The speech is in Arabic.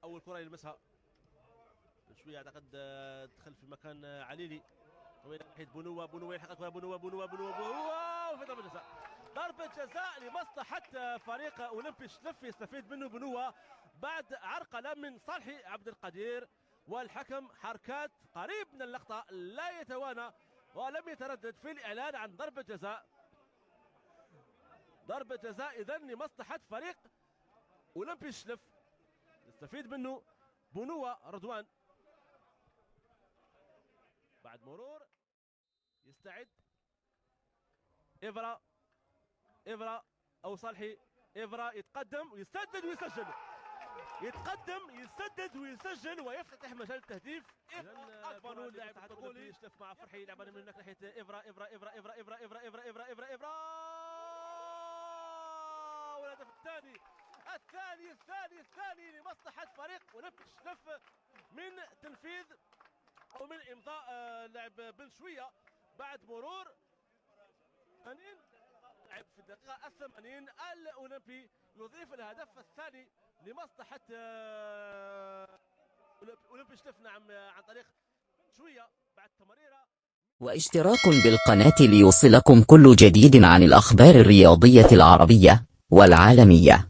اول كره يلمسها شويه اعتقد دخل في مكان عليلي طويل ناحيه بونوا يلحق بونوا وفي ضربه جزاء. ضربه جزاء لمصلحه فريق اولمبي شلف يستفيد منه بونوا بعد عرقله من صالحي عبد القدير، والحكم حركات قريب من اللقطه لا يتوانى ولم يتردد في الاعلان عن ضربه جزاء. ضربه جزاء اذا لمصلحه فريق اولمبي شلف يستفيد منه بونوا رضوان. بعد مرور يستعد إفرا أو صالحي. إفرا يتقدم ويسدد ويسجل، يتقدم يسدد ويسجل ويفتتح مجال التهديف. أكبر لاعب الدخولي يشلف مع فرحي يلعبان من هناك ناحية إفرا والهدف الثاني لمصلحة فريق اولمبي شلف من تنفيذ او من امضاء لاعب بن شويه بعد مرور 80 لعب في الدقيقه 80 الاولمبي يضيف الهدف الثاني لمصلحه اولمبي شلف نعم عن طريق بن شويه بعد تمريره. واشتراك بالقناة ليوصلكم كل جديد عن الأخبار الرياضية العربية والعالمية.